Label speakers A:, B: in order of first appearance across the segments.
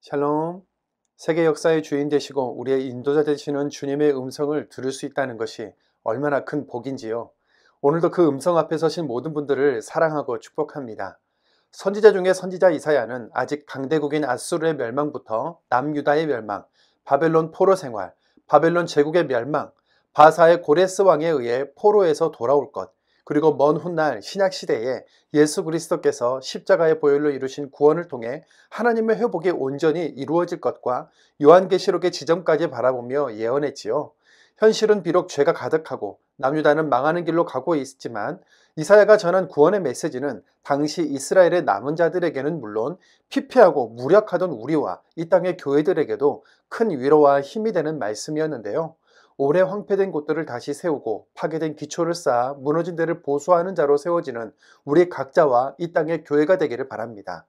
A: 샬롬. 세계 역사의 주인 되시고 우리의 인도자 되시는 주님의 음성을 들을 수 있다는 것이 얼마나 큰 복인지요. 오늘도 그 음성 앞에 서신 모든 분들을 사랑하고 축복합니다. 선지자 중에 선지자 이사야는 아직 강대국인 아수르의 멸망부터 남유다의 멸망, 바벨론 포로 생활, 바벨론 제국의 멸망, 바사의 고레스 왕에 의해 포로에서 돌아올 것, 그리고 먼 훗날 신약시대에 예수 그리스도께서 십자가의 보혈로 이루신 구원을 통해 하나님의 회복이 온전히 이루어질 것과 요한계시록의 지점까지 바라보며 예언했지요. 현실은 비록 죄가 가득하고 남유다는 망하는 길로 가고 있지만 이사야가 전한 구원의 메시지는 당시 이스라엘의 남은 자들에게는 물론 피폐하고 무력하던 우리와 이 땅의 교회들에게도 큰 위로와 힘이 되는 말씀이었는데요. 오래 황폐된 곳들을 다시 세우고 파괴된 기초를 쌓아 무너진 데를 보수하는 자로 세워지는 우리 각자와 이 땅의 교회가 되기를 바랍니다.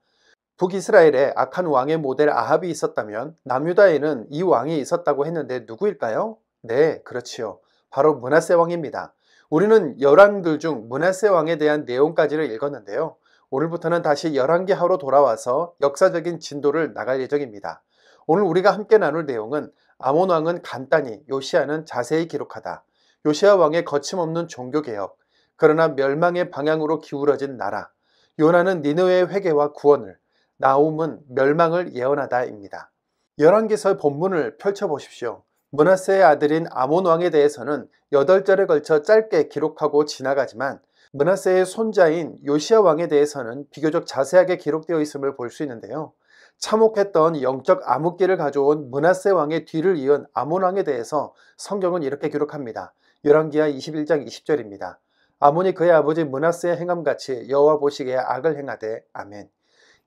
A: 북이스라엘에 악한 왕의 모델 아합이 있었다면 남유다에는 이 왕이 있었다고 했는데 누구일까요? 네, 그렇지요. 바로 므낫세 왕입니다. 우리는 열왕들 중 므낫세 왕에 대한 내용까지를 읽었는데요. 오늘부터는 다시 열왕기하로 돌아와서 역사적인 진도를 나갈 예정입니다. 오늘 우리가 함께 나눌 내용은 아몬 왕은 간단히, 요시아는 자세히 기록하다. 요시아 왕의 거침없는 종교개혁, 그러나 멸망의 방향으로 기울어진 나라. 요나는 니느웨의 회개와 구원을, 나훔은 멸망을 예언하다입니다. 열왕기서의 본문을 펼쳐보십시오. 므낫세의 아들인 아몬 왕에 대해서는 8절에 걸쳐 짧게 기록하고 지나가지만 므낫세의 손자인 요시아 왕에 대해서는 비교적 자세하게 기록되어 있음을 볼 수 있는데요. 참혹했던 영적 암흑기를 가져온 므낫세 왕의 뒤를 이은 아몬 왕에 대해서 성경은 이렇게 기록합니다. 열왕기하 21장 20절입니다. 아몬이 그의 아버지 므낫세의 행함같이 여호와 보시기에 악을 행하되 아멘.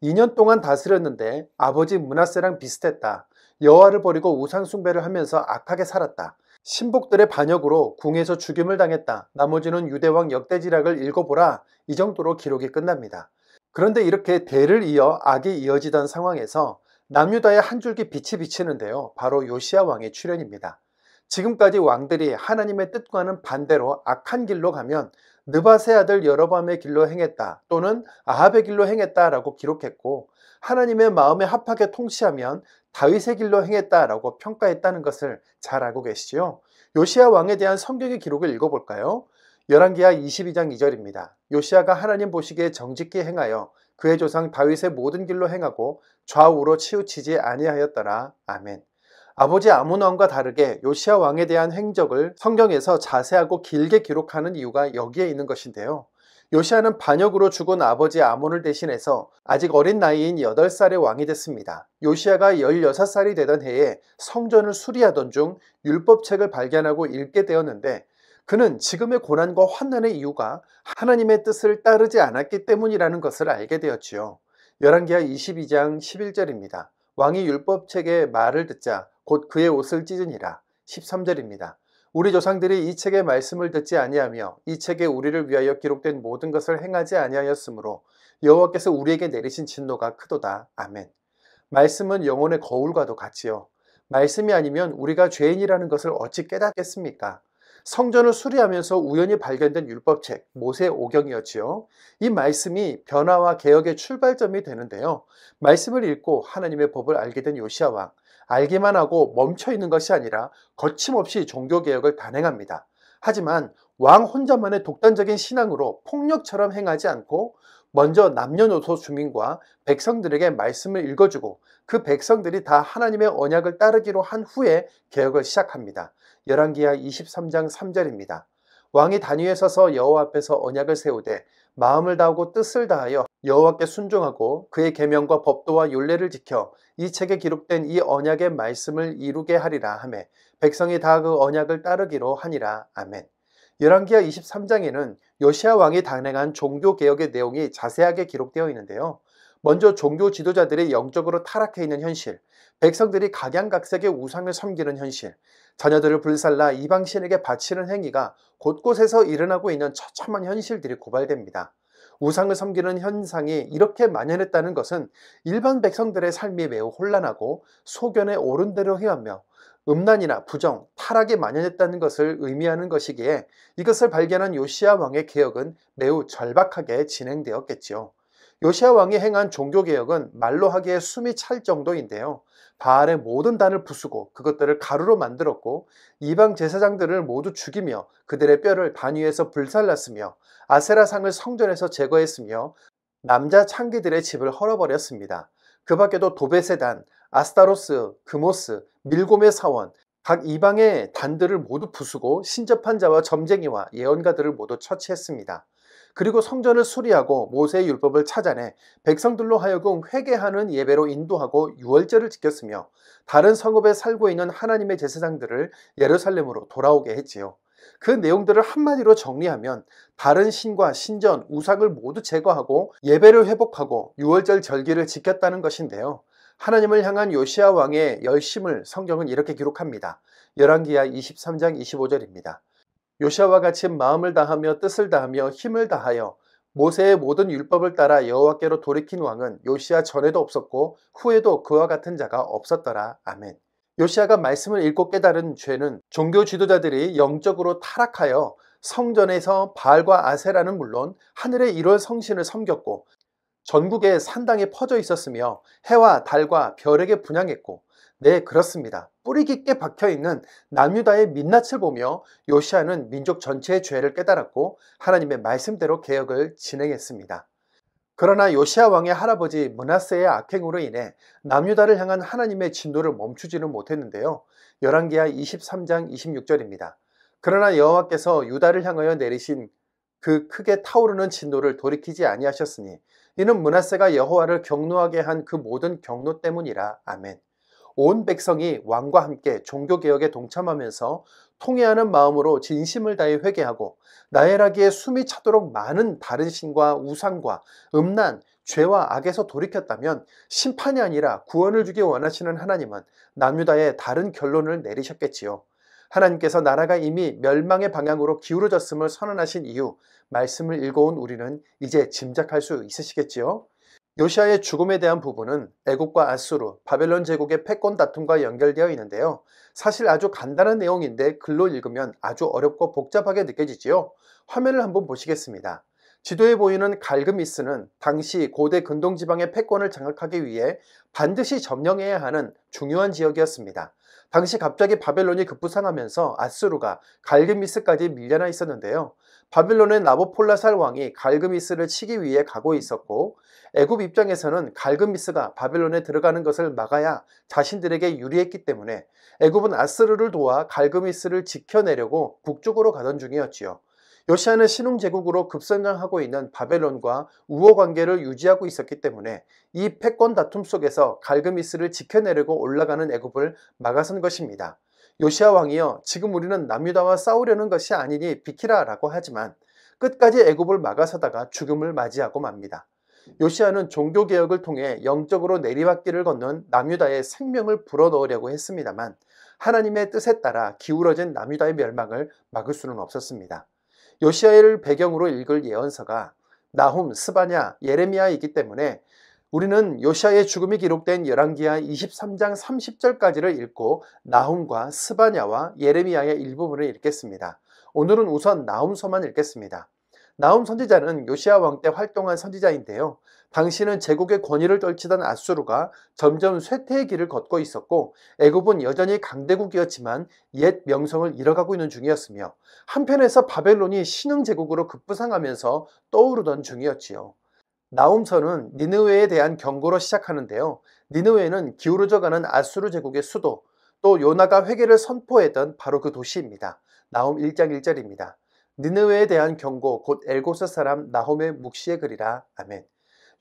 A: 2년 동안 다스렸는데 아버지 므낫세랑 비슷했다. 여호와를 버리고 우상 숭배를 하면서 악하게 살았다. 신복들의 반역으로 궁에서 죽임을 당했다. 나머지는 유대왕 역대지략을 읽어보라. 이 정도로 기록이 끝납니다. 그런데 이렇게 대를 이어 악이 이어지던 상황에서 남유다의 한 줄기 빛이 비치는데요. 바로 요시아 왕의 출현입니다. 지금까지 왕들이 하나님의 뜻과는 반대로 악한 길로 가면 느밧의 아들 여로보암의 길로 행했다 또는 아합의 길로 행했다라고 기록했고, 하나님의 마음에 합하게 통치하면 다윗의 길로 행했다라고 평가했다는 것을 잘 알고 계시죠? 요시아 왕에 대한 성경의 기록을 읽어볼까요? 열왕기하 22장 2절입니다. 요시아가 하나님 보시기에 정직히 행하여 그의 조상 다윗의 모든 길로 행하고 좌우로 치우치지 아니하였더라. 아멘. 아버지 아몬 왕과 다르게 요시아 왕에 대한 행적을 성경에서 자세하고 길게 기록하는 이유가 여기에 있는 것인데요. 요시아는 반역으로 죽은 아버지 아몬을 대신해서 아직 어린 나이인 8살의 왕이 됐습니다. 요시아가 16살이 되던 해에 성전을 수리하던 중 율법책을 발견하고 읽게 되었는데, 그는 지금의 고난과 환난의 이유가 하나님의 뜻을 따르지 않았기 때문이라는 것을 알게 되었지요. 열왕기하 22장 11절입니다. 왕이 율법책의 말을 듣자 곧 그의 옷을 찢으니라. 13절입니다. 우리 조상들이 이 책의 말씀을 듣지 아니하며 이 책에 우리를 위하여 기록된 모든 것을 행하지 아니하였으므로 여호와께서 우리에게 내리신 진노가 크도다. 아멘. 말씀은 영혼의 거울과도 같지요. 말씀이 아니면 우리가 죄인이라는 것을 어찌 깨닫겠습니까? 성전을 수리하면서 우연히 발견된 율법책 모세오경이었지요. 이 말씀이 변화와 개혁의 출발점이 되는데요. 말씀을 읽고 하나님의 법을 알게 된 요시아 왕, 알기만 하고 멈춰 있는 것이 아니라 거침없이 종교개혁을 단행합니다. 하지만 왕 혼자만의 독단적인 신앙으로 폭력처럼 행하지 않고 먼저 남녀노소 주민과 백성들에게 말씀을 읽어주고 그 백성들이 다 하나님의 언약을 따르기로 한 후에 개혁을 시작합니다. 열왕기하 23장 3절입니다. 왕이 단위에 서서 여호와 앞에서 언약을 세우되 마음을 다하고 뜻을 다하여 여호와께 순종하고 그의 계명과 법도와 율례를 지켜 이 책에 기록된 이 언약의 말씀을 이루게 하리라 하매 백성이 다 그 언약을 따르기로 하니라. 아멘. 열왕기하 23장에는 요시아 왕이 단행한 종교개혁의 내용이 자세하게 기록되어 있는데요. 먼저 종교 지도자들이 영적으로 타락해 있는 현실, 백성들이 각양각색의 우상을 섬기는 현실, 자녀들을 불살라 이방신에게 바치는 행위가 곳곳에서 일어나고 있는 처참한 현실들이 고발됩니다. 우상을 섬기는 현상이 이렇게 만연했다는 것은 일반 백성들의 삶이 매우 혼란하고 소견에 옳은 대로 행하며 음란이나 부정, 타락이 만연했다는 것을 의미하는 것이기에 이것을 발견한 요시아 왕의 개혁은 매우 절박하게 진행되었겠지요. 요시야 왕이 행한 종교개혁은 말로 하기에 숨이 찰 정도인데요. 바알의 모든 단을 부수고 그것들을 가루로 만들었고, 이방 제사장들을 모두 죽이며 그들의 뼈를 단 위에서 불살랐으며, 아세라상을 성전에서 제거했으며, 남자 창기들의 집을 헐어버렸습니다. 그 밖에도 도베세단, 아스타로스, 그모스, 밀곰의 사원, 각 이방의 단들을 모두 부수고 신접한 자와 점쟁이와 예언가들을 모두 처치했습니다. 그리고 성전을 수리하고 모세의 율법을 찾아내 백성들로 하여금 회개하는 예배로 인도하고 유월절을 지켰으며, 다른 성읍에 살고 있는 하나님의 제사장들을 예루살렘으로 돌아오게 했지요. 그 내용들을 한마디로 정리하면 다른 신과 신전, 우상을 모두 제거하고 예배를 회복하고 유월절 절기를 지켰다는 것인데요. 하나님을 향한 요시야 왕의 열심을 성경은 이렇게 기록합니다. 열왕기하 23장 25절입니다. 요시야와 같이 마음을 다하며 뜻을 다하며 힘을 다하여 모세의 모든 율법을 따라 여호와께로 돌이킨 왕은 요시야 전에도 없었고 후에도 그와 같은 자가 없었더라. 아멘. 요시야가 말씀을 읽고 깨달은 죄는 종교 지도자들이 영적으로 타락하여 성전에서 바알과 아세라는 물론 하늘의 1월 성신을 섬겼고, 전국에 산당이 퍼져 있었으며 해와 달과 별에게 분향했고, 네, 그렇습니다. 뿌리 깊게 박혀있는 남유다의 민낯을 보며 요시야는 민족 전체의 죄를 깨달았고 하나님의 말씀대로 개혁을 진행했습니다. 그러나 요시야 왕의 할아버지 므낫세의 악행으로 인해 남유다를 향한 하나님의 진노를 멈추지는 못했는데요. 열왕기하 23장 26절입니다. 그러나 여호와께서 유다를 향하여 내리신 그 크게 타오르는 진노를 돌이키지 아니하셨으니 이는 므낫세가 여호와를 경노하게 한 그 모든 경노 때문이라. 아멘. 온 백성이 왕과 함께 종교개혁에 동참하면서 통회하는 마음으로 진심을 다해 회개하고 나엘하기에 숨이 차도록 많은 다른 신과 우상과 음란, 죄와 악에서 돌이켰다면 심판이 아니라 구원을 주기 원하시는 하나님은 남유다에 다른 결론을 내리셨겠지요. 하나님께서 나라가 이미 멸망의 방향으로 기울어졌음을 선언하신 이유, 말씀을 읽어온 우리는 이제 짐작할 수 있으시겠지요? 요시야의 죽음에 대한 부분은 애국과 아수르, 바벨론 제국의 패권 다툼과 연결되어 있는데요. 사실 아주 간단한 내용인데 글로 읽으면 아주 어렵고 복잡하게 느껴지지요. 화면을 한번 보시겠습니다. 지도에 보이는 갈그미스는 당시 고대 근동지방의 패권을 장악하기 위해 반드시 점령해야 하는 중요한 지역이었습니다. 당시 갑자기 바벨론이 급부상하면서 아수르가 갈그미스까지 밀려나 있었는데요. 바벨론의 나보폴라살 왕이 갈그미스를 치기 위해 가고 있었고, 애굽 입장에서는 갈그미스가 바벨론에 들어가는 것을 막아야 자신들에게 유리했기 때문에 애굽은 아스르를 도와 갈그미스를 지켜내려고 북쪽으로 가던 중이었지요. 요시야는 신흥제국으로 급성장하고 있는 바벨론과 우호 관계를 유지하고 있었기 때문에 이 패권 다툼 속에서 갈그미스를 지켜내려고 올라가는 애굽을 막아선 것입니다. 요시야 왕이여, 지금 우리는 남유다와 싸우려는 것이 아니니 비키라 라고 하지만 끝까지 애굽을 막아서다가 죽음을 맞이하고 맙니다. 요시야는 종교개혁을 통해 영적으로 내리막길을 걷는 남유다의 생명을 불어넣으려고 했습니다만 하나님의 뜻에 따라 기울어진 남유다의 멸망을 막을 수는 없었습니다. 요시야를 배경으로 읽을 예언서가 나훔, 스바냐, 예레미야이기 때문에 우리는 요시야의 죽음이 기록된 열왕기하 23장 30절까지를 읽고 나훔과 스바냐와 예레미야의 일부분을 읽겠습니다. 오늘은 우선 나훔서만 읽겠습니다. 나훔 선지자는 요시야 왕 때 활동한 선지자인데요. 당시는 제국의 권위를 떨치던 아수르가 점점 쇠퇴의 길을 걷고 있었고, 애굽은 여전히 강대국이었지만 옛 명성을 잃어가고 있는 중이었으며, 한편에서 바벨론이 신흥제국으로 급부상하면서 떠오르던 중이었지요. 나훔서는 니느웨에 대한 경고로 시작하는데요. 니느웨는 기울어져가는 아수르 제국의 수도, 또 요나가 회개를 선포했던 바로 그 도시입니다. 나훔 1장 1절입니다. 니느웨에 대한 경고, 곧 엘고스 사람 나홈의 묵시의 글이라. 아멘.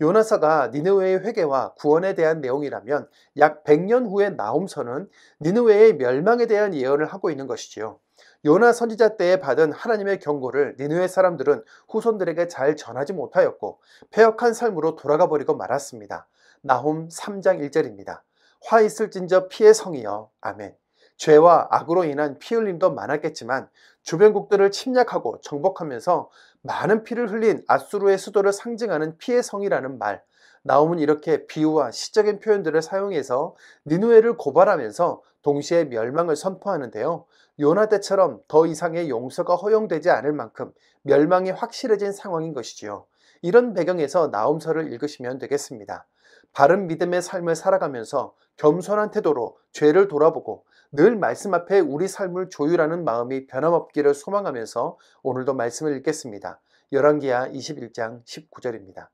A: 요나서가 니느웨의 회개와 구원에 대한 내용이라면 약 100년 후의 나훔서는 니느웨의 멸망에 대한 예언을 하고 있는 것이지요. 요나 선지자 때에 받은 하나님의 경고를 니느웨 사람들은 후손들에게 잘 전하지 못하였고 패역한 삶으로 돌아가 버리고 말았습니다. 나홈 3장 1절입니다. 화 있을진저 피의 성이여. 아멘. 죄와 악으로 인한 피 흘림도 많았겠지만 주변국들을 침략하고 정복하면서 많은 피를 흘린 아수르의 수도를 상징하는 피의 성이라는 말, 나홈은 이렇게 비유와 시적인 표현들을 사용해서 니느웨를 고발하면서 동시에 멸망을 선포하는데요. 요나 때처럼 더 이상의 용서가 허용되지 않을 만큼 멸망이 확실해진 상황인 것이지요. 이런 배경에서 나홈서를 읽으시면 되겠습니다. 바른 믿음의 삶을 살아가면서 겸손한 태도로 죄를 돌아보고 늘 말씀 앞에 우리 삶을 조율하는 마음이 변함없기를 소망하면서 오늘도 말씀을 읽겠습니다. 열왕기하 21장 19절입니다.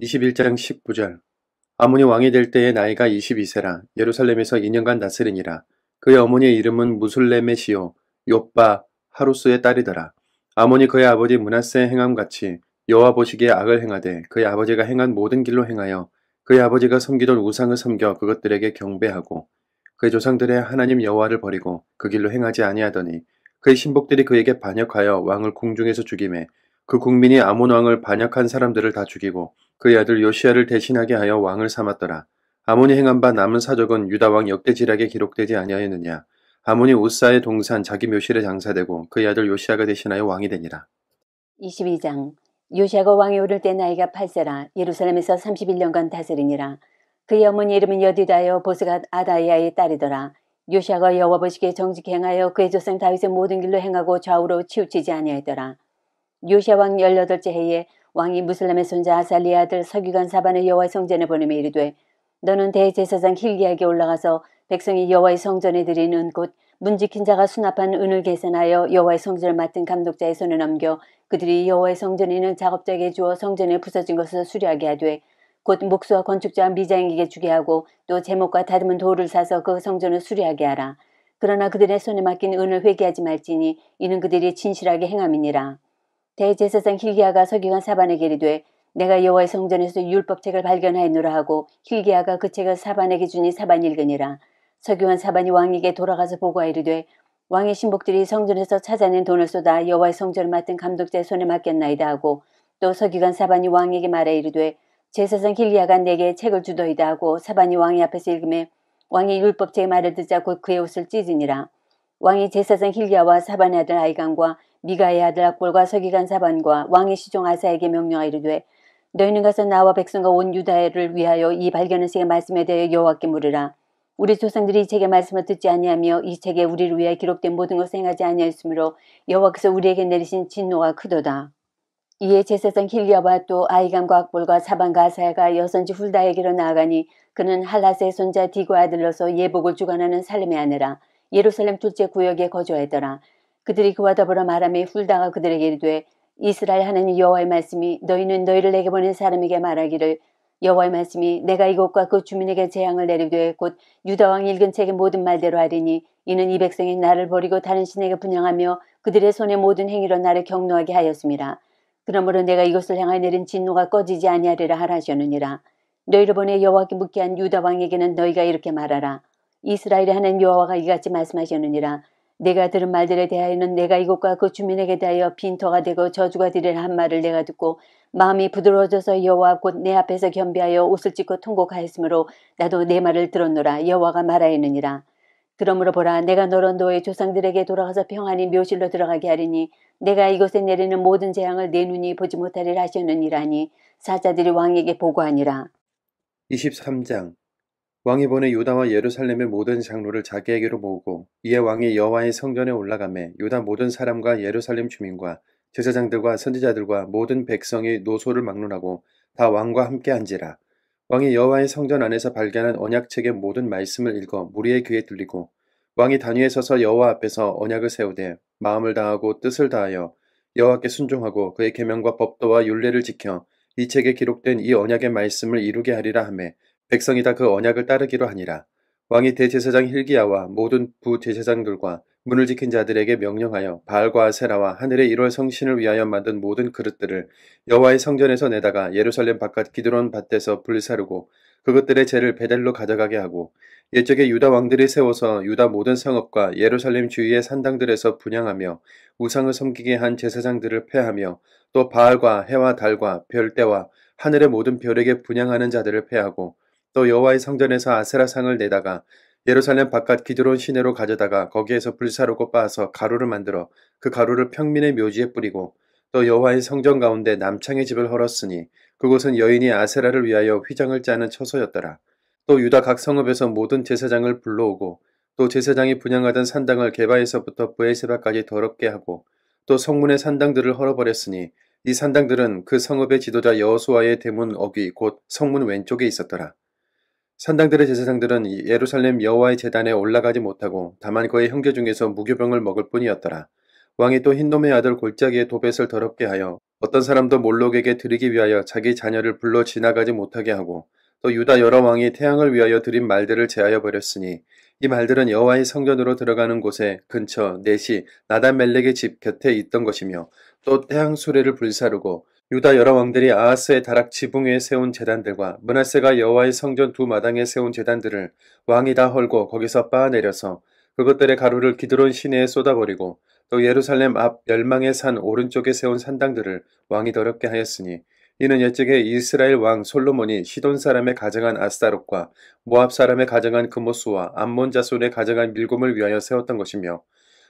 B: 21장 19절. 아몬이 왕이 될 때의 나이가 22세라 예루살렘에서 2년간 다스리니라. 그의 어머니의 이름은 무술레메 시요 욥바 하루스의 딸이더라. 아몬이 그의 아버지 므낫세의 행함같이 여호와 보시기에 악을 행하되 그의 아버지가 행한 모든 길로 행하여 그의 아버지가 섬기던 우상을 섬겨 그것들에게 경배하고 그의 조상들의 하나님 여호와를 버리고 그 길로 행하지 아니하더니 그의 신복들이 그에게 반역하여 왕을 궁중에서 죽이매 그 국민이 아몬 왕을 반역한 사람들을 다 죽이고 그의 아들 요시야를 대신하게 하여 왕을 삼았더라. 아몬이 행한 바 남은 사적은 유다 왕 역대지략에 기록되지 아니하였느냐. 아몬이 우사의 동산 자기 묘실에 장사되고 그의 아들 요시야가 대신하여 왕이 되니라.
C: 22장. 요시야가 왕이 오를 때 나이가 8세라 예루살렘에서 31년간 다스리니라. 그의 어머니 이름은 여디다여 보스가 아다이아의 딸이더라. 요시야가 여호와 보시기에 정직히 행하여 그의 조상 다윗의 모든 길로 행하고 좌우로 치우치지 아니하였더라. 요시야 왕 18째 해에 왕이 무슬람의 손자 아살리의 아들 서기관 사반을 여호와의 성전에 보내며 이르되 너는 대제사장 힐기야에게 올라가서 백성이 여호와의 성전에 드리는 곧 문지킨 자가 수납한 은을 계산하여 여호와의 성전을 맡은 감독자의 손에 넘겨 그들이 여호와의 성전에 있는 작업자에게 주어 성전에 부서진 것을 수리하게 하되 곧 목수와 건축자와 미장에게 주게 하고 또 제목과 다듬은 돌을 사서 그 성전을 수리하게 하라. 그러나 그들의 손에 맡긴 은을 회개하지 말지니 이는 그들이 진실하게 행함이니라. 대제사장 힐기야가 서기관 사반에게 이르되 내가 여호와의 성전에서 율법책을 발견하였노라 하고 힐기야가 그 책을 사반에게 주니 사반이 읽으니라. 서기관 사반이 왕에게 돌아가서 보고하여 이르되 왕의 신복들이 성전에서 찾아낸 돈을 쏟아 여호와의 성전을 맡은 감독자의 손에 맡겼나이다 하고 또 서기관 사반이 왕에게 말하여 이르되 제사장 힐기야가 내게 책을 주더이다 하고 사반이 왕의 앞에서 읽음에 왕이 율법책의 말을 듣자 곧 그의 옷을 찢으니라. 왕이 제사장 힐기야와 사반의 아들 아이간과 미가의 아들 악볼과 서기관 사반과 왕의 시종 아사에게 명령하여 이르되 너희는 가서 나와 백성과 온 유다를 위하여 이 발견한 책의 말씀에 대해 여호와께 물으라. 우리 조상들이 이 책의 말씀을 듣지 아니하며 이 책에 우리를 위하여 기록된 모든 것을 행하지 아니하였으므로 여호와께서 우리에게 내리신 진노가 크도다. 이에 제사장 힐기야와 또 아이감과 악볼과 사반과 아사야가 여선지 훌다에게로 나아가니 그는 할라스의 손자 디고의 아들로서 예복을 주관하는 살림의 아내라. 예루살렘 둘째 구역에 거주하였더라. 그들이 그와 더불어 말하며 훌다가 그들에게 이르되 이스라엘 하나님 여호와의 말씀이 너희는 너희를 내게 보낸 사람에게 말하기를 여호와의 말씀이 내가 이곳과 그 주민에게 재앙을 내리되 곧 유다 왕이 읽은 책의 모든 말대로 하리니 이는 이 백성이 나를 버리고 다른 신에게 분향하며 그들의 손의 모든 행위로 나를 경노하게 하였습니다. 그러므로 내가 이것을 향하여 내린 진노가 꺼지지 아니하리라 하라셨느니라. 너희를 보내 여호와께 묻게 한 유다 왕에게는 너희가 이렇게 말하라. 이스라엘의 하나님 여호와가 이같이 말씀하셨느니라. 내가 들은 말들에 대하여는 내가 이곳과 그 주민에게 대하여 빈터가 되고 저주가 되리라 한 말을 내가 듣고 마음이 부드러워져서 여호와 곧 내 앞에서 겸비하여 옷을 찢고 통곡하였으므로 나도 내 말을 들었노라. 여호와가 말하였느니라. 그러므로 보라 내가 너로 너의 조상들에게 돌아가서 평안히 묘실로 들어가게 하리니 내가 이곳에 내리는 모든 재앙을 내 눈이 보지 못하리라 하셨느니라니 사자들이 왕에게 보고하니라.
B: 23장. 왕이 보내 유다와 예루살렘의 모든 장로를 자기에게로 모으고 이에 왕이 여호와의 성전에 올라가매 유다 모든 사람과 예루살렘 주민과 제사장들과 선지자들과 모든 백성이 노소를 막론하고 다 왕과 함께 한지라. 왕이 여호와의 성전 안에서 발견한 언약책의 모든 말씀을 읽어 무리의 귀에 들리고 왕이 단위에 서서 여호와 앞에서 언약을 세우되 마음을 다하고 뜻을 다하여 여호와께 순종하고 그의 계명과 법도와 율례를 지켜 이 책에 기록된 이 언약의 말씀을 이루게 하리라 하매 백성이 다 그 언약을 따르기로 하니라. 왕이 대제사장 힐기야와 모든 부제사장들과 문을 지킨 자들에게 명령하여 바알과 아세라와 하늘의 1월 성신을 위하여 만든 모든 그릇들을 여호와의 성전에서 내다가 예루살렘 바깥 기드론 밭에서 불사르고 그것들의 재를 베델로 가져가게 하고 옛적에 유다 왕들이 세워서 유다 모든 성읍과 예루살렘 주위의 산당들에서 분향하며 우상을 섬기게 한 제사장들을 패하며 또 바알과 해와 달과 별대와 하늘의 모든 별에게 분향하는 자들을 패하고 또 여호와의 성전에서 아세라상을 내다가 예루살렘 바깥 기드론 시내로 가져다가 거기에서 불사르고 빻아서 가루를 만들어 그 가루를 평민의 묘지에 뿌리고 또 여호와의 성전 가운데 남창의 집을 헐었으니 그곳은 여인이 아세라를 위하여 휘장을 짜는 처소였더라. 또 유다 각 성읍에서 모든 제사장을 불러오고 또 제사장이 분향하던 산당을 게바에서부터 브에세바까지 더럽게 하고 또 성문의 산당들을 헐어버렸으니 이 산당들은 그 성읍의 지도자 여호수아의 대문 어귀 곧 성문 왼쪽에 있었더라. 산당들의 제사장들은 예루살렘 여호와의 제단에 올라가지 못하고 다만 그의 형제 중에서 무교병을 먹을 뿐이었더라. 왕이 또 흰놈의 아들 골짜기의 도벳을 더럽게 하여 어떤 사람도 몰록에게 드리기 위하여 자기 자녀를 불러 지나가지 못하게 하고 또 유다 여러 왕이 태양을 위하여 드린 말들을 제하여 버렸으니 이 말들은 여호와의 성전으로 들어가는 곳에 근처 넷이 나단멜렉의 집 곁에 있던 것이며 또 태양 수레를 불사르고 유다 여러 왕들이 아하스의 다락 지붕 위에 세운 제단들과 므낫세가 여호와의 성전 두 마당에 세운 제단들을 왕이 다 헐고 거기서 빻아내려서 그것들의 가루를 기드론 시내에 쏟아버리고 또 예루살렘 앞 열망의 산 오른쪽에 세운 산당들을 왕이 더럽게 하였으니 이는 옛적에 이스라엘 왕 솔로몬이 시돈 사람의 가정한 아스타롯과 모압 사람의 가정한 그모스와 암몬 자손의 가정한 밀곰을 위하여 세웠던 것이며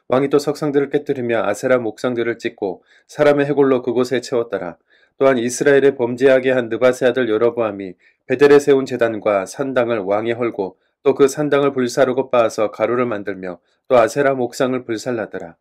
B: 왕이 또 석상들을 깨뜨리며 아세라 목상들을 찍고 사람의 해골로 그곳에 채웠더라. 또한 이스라엘의 범죄하게 한 느바세 아들 여로보암이 베델에 세운 제단과 산당을 왕이 헐고 또 그 산당을 불사르고 빻아서 가루를 만들며 또 아세라 목상을 불살랐더라.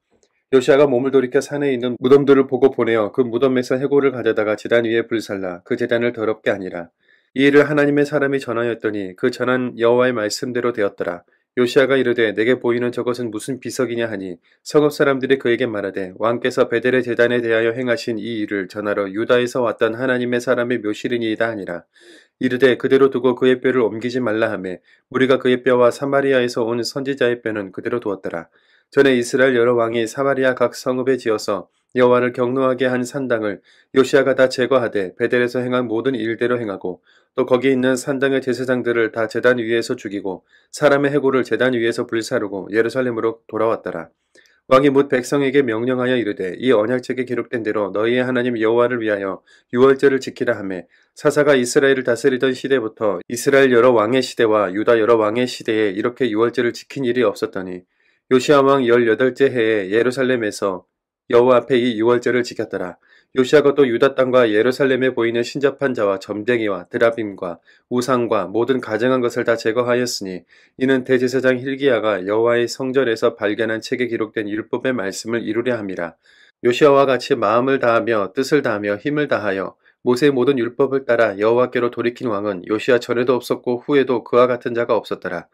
B: 요시아가 몸을 돌이켜 산에 있는 무덤들을 보고 보내어 그 무덤에서 해골을 가져다가 제단 위에 불살라 그 제단을 더럽게 하니라. 이 일을 하나님의 사람이 전하였더니 그 전한 여호와의 말씀대로 되었더라. 요시아가 이르되 내게 보이는 저것은 무슨 비석이냐 하니 성읍 사람들이 그에게 말하되 왕께서 베델의 제단에 대하여 행하신 이 일을 전하러 유다에서 왔던 하나님의 사람의 묘실이니이다 하니라. 이르되 그대로 두고 그의 뼈를 옮기지 말라 하며 우리가 그의 뼈와 사마리아에서 온 선지자의 뼈는 그대로 두었더라. 전에 이스라엘 여러 왕이 사마리아 각 성읍에 지어서 여호와를 경노하게 한 산당을 요시아가 다 제거하되 베델에서 행한 모든 일대로 행하고 또 거기 있는 산당의 제사장들을 다 제단 위에서 죽이고 사람의 해골을 제단 위에서 불사르고 예루살렘으로 돌아왔더라. 왕이 뭇 백성에게 명령하여 이르되 이 언약책에 기록된 대로 너희의 하나님 여호와를 위하여 유월절을 지키라 하며 사사가 이스라엘을 다스리던 시대부터 이스라엘 여러 왕의 시대와 유다 여러 왕의 시대에 이렇게 유월절을 지킨 일이 없었더니 요시아 왕 18째 해에 예루살렘에서 여호와 앞에 이 유월절을 지켰더라. 요시아가 또 유다 땅과 예루살렘에 보이는 신접한 자와 점쟁이와 드라빔과 우상과 모든 가증한 것을 다 제거하였으니 이는 대제사장 hil기야가 여호와의 성전에서 발견한 책에 기록된 율법의 말씀을 이루려 함이라. 요시아와 같이 마음을 다하며 뜻을 다하며 힘을 다하여 모세의 모든 율법을 따라 여호와께로 돌이킨 왕은 요시아 전에도 없었고 후에도 그와 같은 자가 없었더라.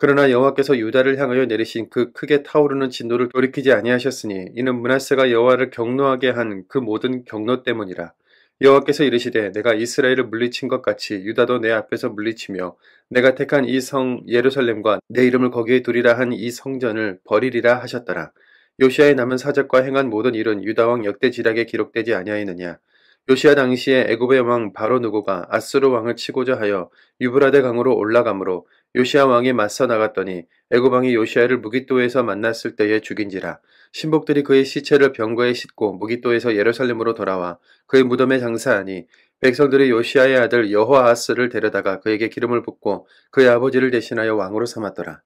B: 그러나 여호와께서 유다를 향하여 내리신 그 크게 타오르는 진노를 돌이키지 아니하셨으니 이는 므낫세가 여호와를 경노하게 한 그 모든 경노 때문이라. 여호와께서 이르시되 내가 이스라엘을 물리친 것 같이 유다도 내 앞에서 물리치며 내가 택한 이 성 예루살렘과 내 이름을 거기에 두리라 한 이 성전을 버리리라 하셨더라. 요시아의 남은 사적과 행한 모든 일은 유다 왕 역대지략에 기록되지 아니하였느냐. 요시아 당시에 애굽의 왕 바로 누고가 아스루 왕을 치고자 하여 유브라데 강으로 올라가므로 요시아 왕이 맞서 나갔더니 애굽 왕이 요시아를 무깃도에서 만났을 때에 죽인지라. 신복들이 그의 시체를 병거에 싣고 무깃도에서 예루살렘으로 돌아와 그의 무덤에 장사하니 백성들이 요시아의 아들 여호아하스를 데려다가 그에게 기름을 붓고 그의 아버지를 대신하여 왕으로 삼았더라.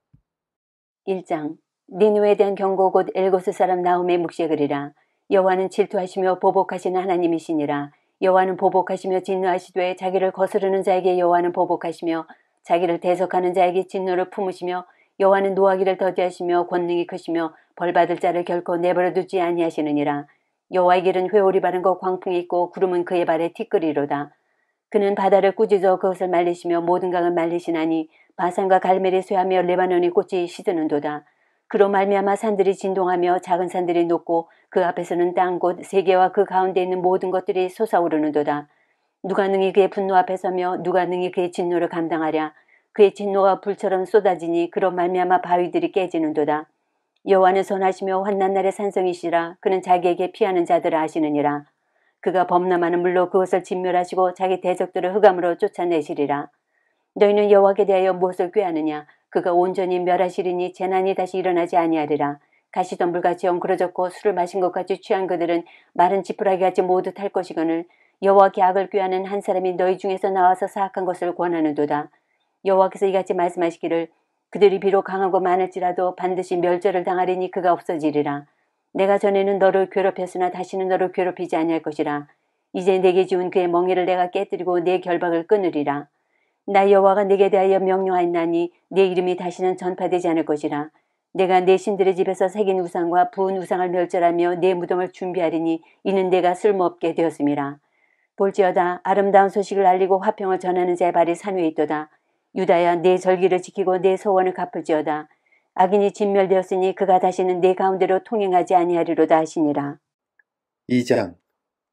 C: 1장 니누에 대한 경고 곧 엘고스 사람 나홈의 묵시그리라. 여호와는 질투하시며 보복하시는 하나님이시니라. 여호와는 보복하시며 진노하시되 자기를 거스르는 자에게 여호와는 보복하시며 자기를 대적하는 자에게 진노를 품으시며 여호와는 노하기를 더디하시며 권능이 크시며 벌받을 자를 결코 내버려두지 아니하시느니라. 여호와의 길은 회오리 바른 것 광풍이 있고 구름은 그의 발에 티끌이로다. 그는 바다를 꾸짖어 그것을 말리시며 모든 강을 말리시나니 바산과 갈멜이 쇠하며 레바논의 꽃이 시드는도다. 그로 말미암아 산들이 진동하며 작은 산들이 녹고 그 앞에서는 땅 곧 세계와 그 가운데 있는 모든 것들이 솟아오르는도다. 누가 능히 그의 분노 앞에 서며 누가 능히 그의 진노를 감당하랴. 그의 진노가 불처럼 쏟아지니 그로 말미암아 바위들이 깨지는도다. 여호와는 선하시며 환난 날의 산성이시라. 그는 자기에게 피하는 자들을 아시느니라. 그가 범람하는 물로 그것을 진멸하시고 자기 대적들을 흑암으로 쫓아내시리라. 너희는 여호와께 대하여 무엇을 꾀하느냐. 그가 온전히 멸하시리니 재난이 다시 일어나지 아니하리라. 가시덤불같이 엉그러졌고 술을 마신 것 같이 취한 그들은 마른 지푸라기같이 모두 탈 것이거늘 여호와께 악을 꾀하는 한 사람이 너희 중에서 나와서 사악한 것을 권하는도다. 여호와께서 이같이 말씀하시기를 그들이 비록 강하고 많을지라도 반드시 멸절을 당하리니 그가 없어지리라. 내가 전에는 너를 괴롭혔으나 다시는 너를 괴롭히지 아니할 것이라. 이제 내게 지운 그의 멍에를 내가 깨뜨리고 내 결박을 끊으리라. 나 여호와가 네게 대하여 명령하였나니 네 이름이 다시는 전파되지 않을 것이라. 내가 내 신들의 집에서 새긴 우상과 부은 우상을 멸절하며 내 무덤을 준비하리니 이는 내가 쓸모없게 되었음이라. 볼지어다 아름다운 소식을 알리고 화평을 전하는 자의 발이 산 위에 있도다. 유다야 내 절기를 지키고 내 소원을 갚을지어다. 악인이 진멸되었으니 그가 다시는 내 가운데로 통행하지 아니하리로다 하시니라.
B: 2장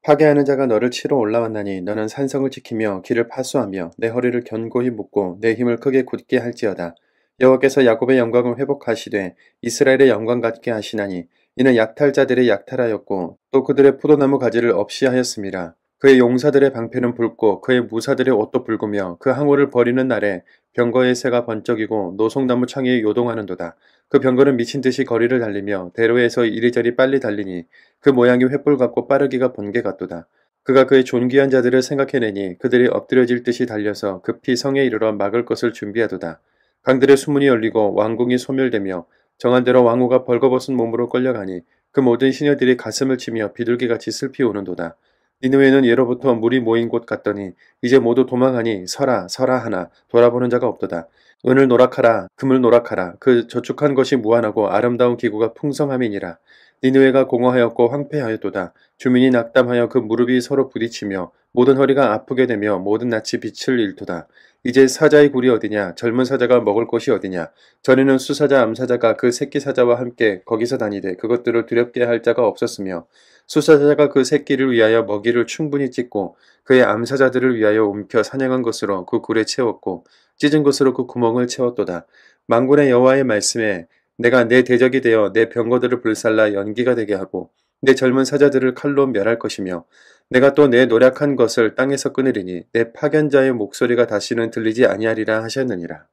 B: 파괴하는 자가 너를 치러 올라왔나니 너는 산성을 지키며 길을 파수하며 내 허리를 견고히 묶고 내 힘을 크게 굳게 할지어다. 여호와께서 야곱의 영광을 회복하시되 이스라엘의 영광 같게 하시나니 이는 약탈자들의 약탈하였고 또 그들의 포도나무 가지를 없이 하였음이라. 그의 용사들의 방패는 붉고 그의 무사들의 옷도 붉으며 그 항우를 버리는 날에 병거의 새가 번쩍이고 노송나무 창이 요동하는도다. 그 병거는 미친 듯이 거리를 달리며 대로에서 이리저리 빨리 달리니 그 모양이 횃불 같고 빠르기가 번개 같도다. 그가 그의 존귀한 자들을 생각해내니 그들이 엎드려질 듯이 달려서 급히 성에 이르러 막을 것을 준비하도다. 강들의 수문이 열리고 왕궁이 소멸되며 정한 대로 왕후가 벌거벗은 몸으로 끌려가니 그 모든 시녀들이 가슴을 치며 비둘기같이 슬피 우는도다. 니느웨는 예로부터 물이 모인 곳 같더니 이제 모두 도망하니 서라 서라 하나 돌아보는 자가 없도다. 은을 노락하라 금을 노락하라 그 저축한 것이 무한하고 아름다운 기구가 풍성함이니라. 니느웨가 공허하였고 황폐하였도다. 주민이 낙담하여 그 무릎이 서로 부딪히며 모든 허리가 아프게 되며 모든 낯이 빛을 잃도다. 이제 사자의 굴이 어디냐 젊은 사자가 먹을 곳이 어디냐. 전에는 수사자 암사자가 그 새끼 사자와 함께 거기서 다니되 그것들을 두렵게 할 자가 없었으며 수사자가 그 새끼를 위하여 먹이를 충분히 찢고 그의 암사자들을 위하여 움켜 사냥한 것으로 그 굴에 채웠고 찢은 것으로 그 구멍을 채웠도다. 만군의 여호와의 말씀에 내가 내 대적이 되어 내 병거들을 불살라 연기가 되게 하고 내 젊은 사자들을 칼로 멸할 것이며 내가 또 내 노력한 것을 땅에서 끊으리니 내 파견자의 목소리가 다시는 들리지 아니하리라 하셨느니라.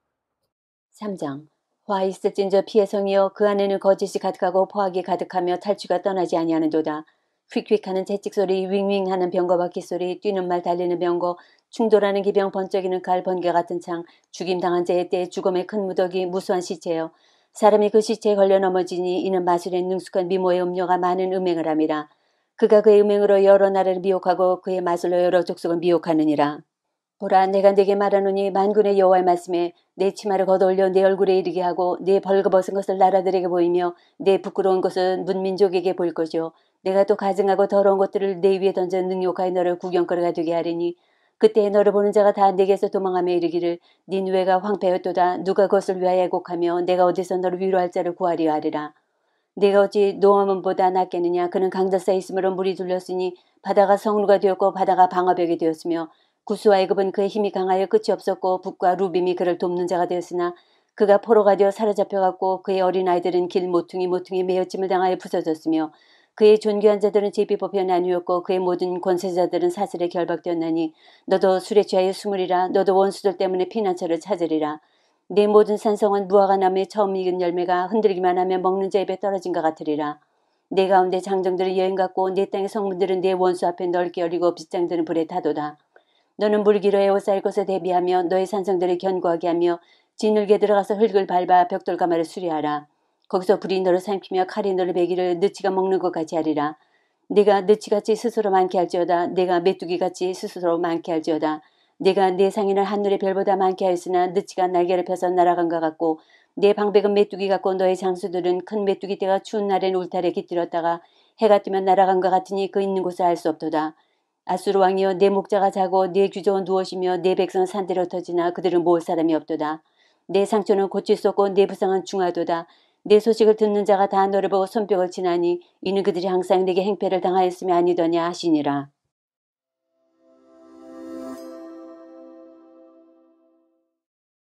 C: 3장 화 있을진저 피의 성이여 그 안에는 거짓이 가득하고 포악이 가득하며 탈취가 떠나지 아니하는도다. 휙휙하는 채찍소리 윙윙하는 병거 바퀴소리 뛰는 말 달리는 병거 충돌하는 기병 번쩍이는 칼 번개 같은 창 죽임당한 자의 때 죽음의 큰 무더기 무수한 시체여 사람이 그 시체에 걸려 넘어지니 이는 마술의 능숙한 미모의 음료가 많은 음행을 함이라. 그가 그의 음행으로 여러 나라를 미혹하고 그의 마술로 여러 족속을 미혹하느니라. 보라 내가 네게 말하노니 만군의 여호와의 말씀에 내 치마를 걷어올려 내 얼굴에 이르게 하고 내 벌거벗은 것을 나라들에게 보이며 내 부끄러운 것은 문민족에게 보일 것이요 내가 또 가증하고 더러운 것들을 내 위에 던져 능욕하여 너를 구경거리가 되게 하리니 그때 너를 보는 자가 다 내게서 도망하며 이르기를 네 누에가 황폐였도다 누가 그것을 위하여 애곡하며 내가 어디서 너를 위로할 자를 구하리라 하리라. 내가 어찌 노아몬보다 낫겠느냐. 그는 강자사에 있으므로 물이 둘렸으니 바다가 성루가 되었고 바다가 방어벽이 되었으며 구스와 애굽은 그의 힘이 강하여 끝이 없었고 북과 루빔이 그를 돕는 자가 되었으나 그가 포로가 되어 사로잡혀갔고 그의 어린아이들은 길 모퉁이 메어짐을 당하여 부서졌으며 그의 존귀한 자들은 제비 뽑혀 나뉘었고 그의 모든 권세자들은 사슬에 결박되었나니 너도 술에 취하여 숨으리라. 너도 원수들 때문에 피난처를 찾으리라. 내 모든 산성은 무화과 나무에 처음 익은 열매가 흔들기만 하면 먹는 자 입에 떨어진 것 같으리라. 내 가운데 장정들은 여인 같고 내 땅의 성문들은 내 원수 앞에 넓게 열리고 빗장들은 불에 타도다. 너는 물기로 에워싸일 것에 대비하며 너의 산성들을 견고하게 하며 진흙에 들어가서 흙을 밟아 벽돌가마를 수리하라. 거기서 불이 너를 삼키며 칼이 너를 베기를 느치가 먹는 것 같이 하리라. 내가 느치같이 스스로 많게 할지어다. 내가 메뚜기같이 스스로 많게 할지어다. 내가 내 상인을 하늘의 별보다 많게 하였으나 느치가 날개를 펴서 날아간 것 같고 내 방백은 메뚜기 같고 너의 장수들은 큰 메뚜기 떼가 추운 날엔 울타리에 깃들었다가 해가 뜨면 날아간 것 같으니 그 있는 곳을 알 수 없도다. 아수르 왕이여 내 목자가 자고 내 규정은 누워시며 내 백성은 산대로 터지나 그들은 모을 사람이 없도다. 내 상처는 고칠 수 없고 내 부상은 중하도다. 내 소식을 듣는 자가 다 너를 보고 손뼉을 치나니 이는 그들이 항상 내게 행패를 당하였으며 아니더냐 하시니라.